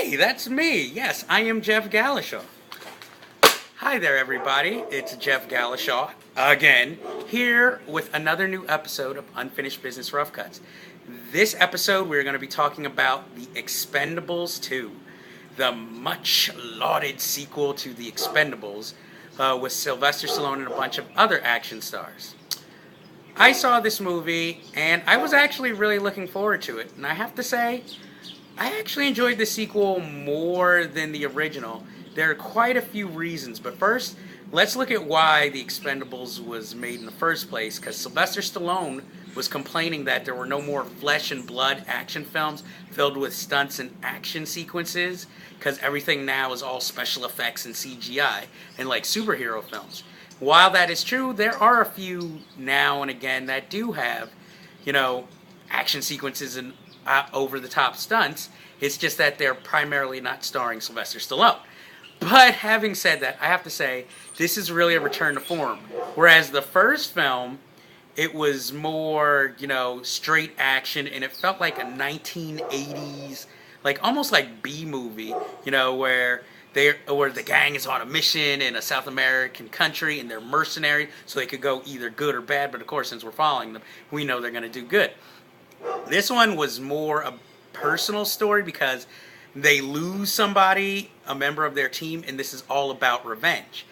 Hey, that's me. Yes, I am Jeff GALLASHA. Hi there, everybody. It's Jeff GALLASHA again, here with another new episode of Unfinished Business Rough Cuts. This episode, we're going to be talking about The Expendables 2, the much lauded sequel to The Expendables, with Sylvester Stallone and a bunch of other action stars. I saw this movie, and I was actually really looking forward to it, and I have to say, I actually enjoyed the sequel more than the original. There are quite a few reasons, but first, let's look at why The Expendables was made in the first place, because Sylvester Stallone was complaining that there were no more flesh and blood action films filled with stunts and action sequences, because everything now is all special effects and CGI, and like superhero films. While that is true, there are a few now and again that do have, action sequences and over-the-top stunts. It's just that they're primarily not starring Sylvester Stallone. But having said that, I have to say, this is really a return to form. Whereas the first film, it was more, straight action, and it felt like a 1980s, almost like B-movie, where the gang is on a mission in a South American country, and they're mercenaries, so they could go either good or bad, but of course, since we're following them, we know they're going to do good. This one was more a personal story because they lose somebody, a member of their team, and this is all about revenge.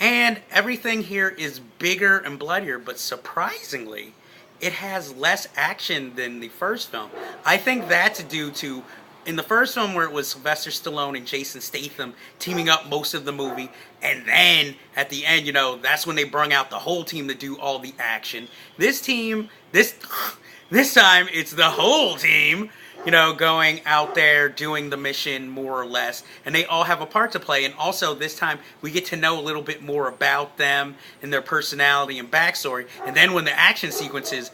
And everything here is bigger and bloodier, but surprisingly, it has less action than the first film. I think that's due to, in the first film where it was Sylvester Stallone and Jason Statham teaming up most of the movie, and then at the end, that's when they brung out the whole team to do all the action. This time, it's the whole team, going out there doing the mission more or less. And they all have a part to play. And also this time we get to know a little bit more about them and their personality and backstory. And then when the action sequences,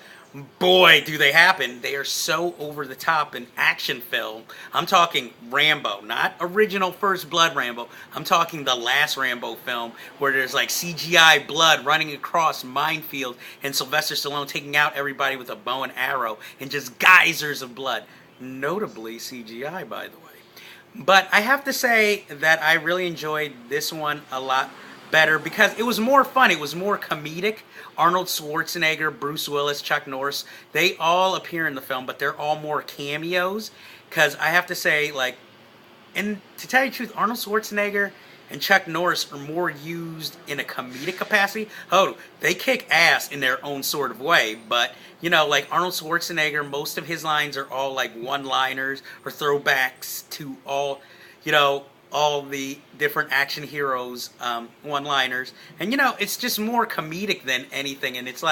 boy, do they happen. They are so over the top and action filled. I'm talking Rambo, not original First Blood Rambo. I'm talking the last Rambo film where there's CGI blood running across minefield and Sylvester Stallone taking out everybody with a bow and arrow and just geysers of blood. Notably CGI, by the way. But I have to say that I really enjoyed this one a lot better because it was more fun. It was more comedic. Arnold Schwarzenegger, Bruce Willis, Chuck Norris, they all appear in the film, but they're all more cameos. Because I have to say, and to tell you the truth, Arnold Schwarzenegger and Chuck Norris are more used in a comedic capacity. Oh, they kick ass in their own sort of way, but, Arnold Schwarzenegger, most of his lines are all one-liners or throwbacks to all the different action heroes, one-liners. And, it's just more comedic than anything. And it's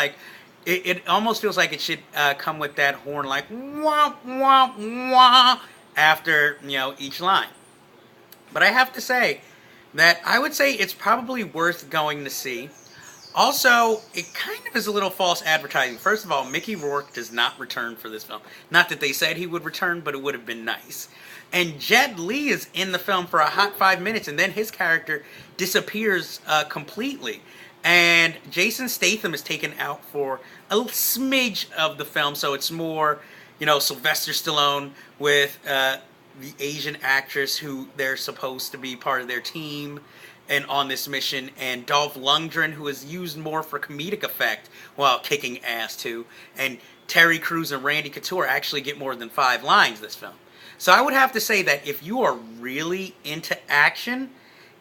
it almost feels like it should come with that horn wah, wah, wah, after, each line. But I have to say that I would say it's probably worth going to see. Also, it kind of is a little false advertising. First of all, Mickey Rourke does not return for this film. Not that they said he would return, but it would have been nice. And Jet Li is in the film for a hot 5 minutes, and then his character disappears completely. And Jason Statham is taken out for a smidge of the film, so it's more, Sylvester Stallone with the Asian actress who they're supposed to be part of their team and on this mission, and Dolph Lundgren, who is used more for comedic effect while kicking ass too. And Terry Crews and Randy Couture actually get more than 5 lines this film. So I would have to say that if you are really into action,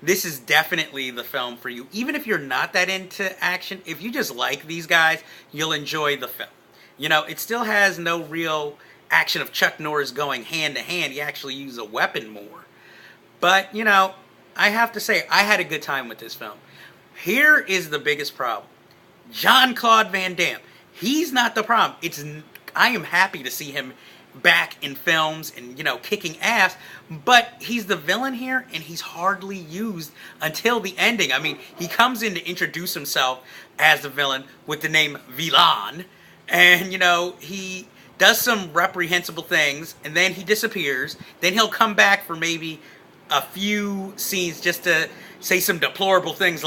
this is definitely the film for you. Even if you're not that into action, if you just like these guys, you'll enjoy the film. It still has no real action of Chuck Norris going hand to hand. He actually uses a weapon more. But, I have to say, I had a good time with this film. Here is the biggest problem. Jean-Claude Van Damme. He's not the problem. I am happy to see him back in films and, kicking ass, but he's the villain here, and he's hardly used until the ending. I mean, he comes in to introduce himself as the villain with the name Villain, and, he does some reprehensible things, and then he disappears. Then he'll come back for maybe a few scenes just to say some deplorable things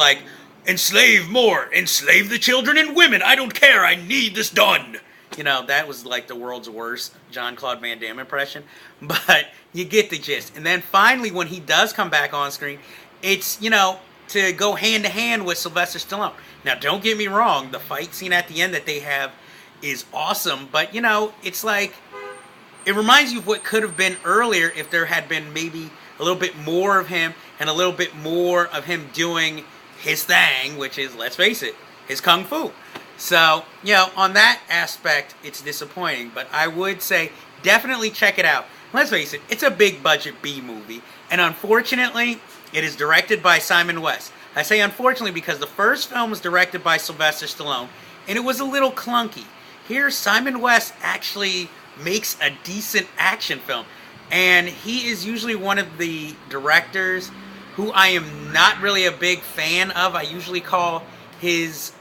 enslave more, enslave the children and women, I don't care, I need this done. that was like the world's worst Jean-Claude Van Damme impression. But you get the gist. And then finally, when he does come back on screen, it's, to go hand to hand with Sylvester Stallone. Now, don't get me wrong, the fight scene at the end that they have is awesome, but it's like, it reminds you of what could have been earlier if there had been maybe a little bit more of him and a little bit more of him doing his thing, which is, let's face it, his kung fu. So, on that aspect, it's disappointing, but I would say definitely check it out. Let's face it, it's a big budget B movie, and unfortunately, it is directed by Simon West. I say unfortunately because the first film was directed by Sylvester Stallone, and it was a little clunky. Here, Simon West actually makes a decent action film, and he is usually one of the directors who I am not really a big fan of. I usually call his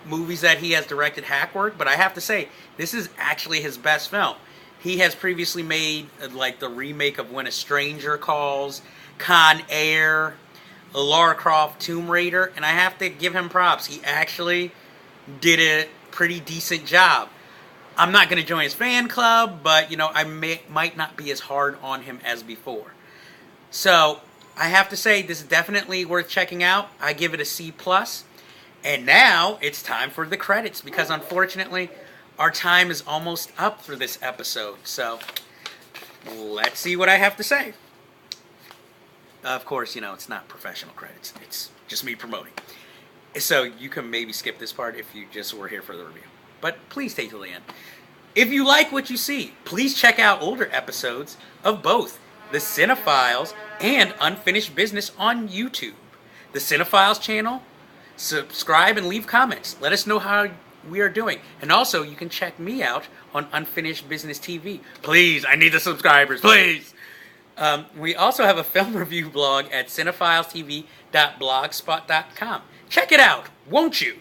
movies that he has directed hack work, but I have to say, this is actually his best film. He has previously made like the remake of When a Stranger Calls, Con Air, Lara Croft Tomb Raider, and I have to give him props. He actually did a pretty decent job. I'm not going to join his fan club, but, I might not be as hard on him as before. So, I have to say, this is definitely worth checking out. I give it a C+. And now, it's time for the credits, because unfortunately, our time is almost up for this episode. So, let's see what I have to say. Of course, it's not professional credits. It's just me promoting. So, you can maybe skip this part if you just were here for the review. But please stay till the end. If you like what you see, please check out older episodes of both The Cinephiles and Unfinished Business on YouTube. The Cinephiles channel, subscribe and leave comments. Let us know how we are doing. And also, you can check me out on Unfinished Business TV. Please, I need the subscribers, please. We also have a film review blog at cinephilestv.blogspot.com. Check it out, won't you?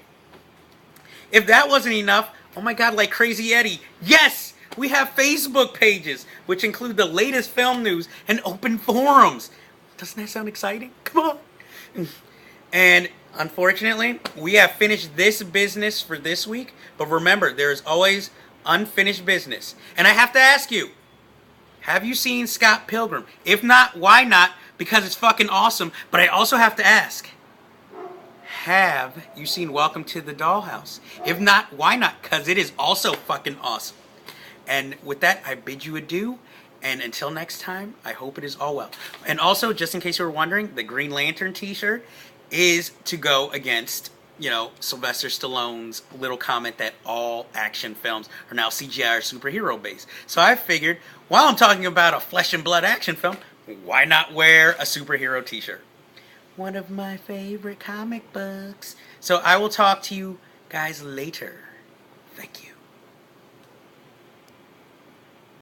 If that wasn't enough, oh my god, like Crazy Eddie, yes! We have Facebook pages, which include the latest film news and open forums. Doesn't that sound exciting? Come on! And unfortunately, we have finished this business for this week, but remember, there is always unfinished business. And I have to ask you, have you seen Scott Pilgrim? If not, why not? Because it's fucking awesome. But I also have to ask, have you seen Welcome to the Dollhouse? If not, why not? Because it is also fucking awesome. And with that, I bid you adieu. And until next time, I hope it is all well. And also, just in case you were wondering, the Green Lantern t-shirt is to go against, Sylvester Stallone's little comment that all action films are now CGI or superhero based. So I figured, while I'm talking about a flesh and blood action film, why not wear a superhero t-shirt? One of my favorite comic books. So I will talk to you guys later. Thank you.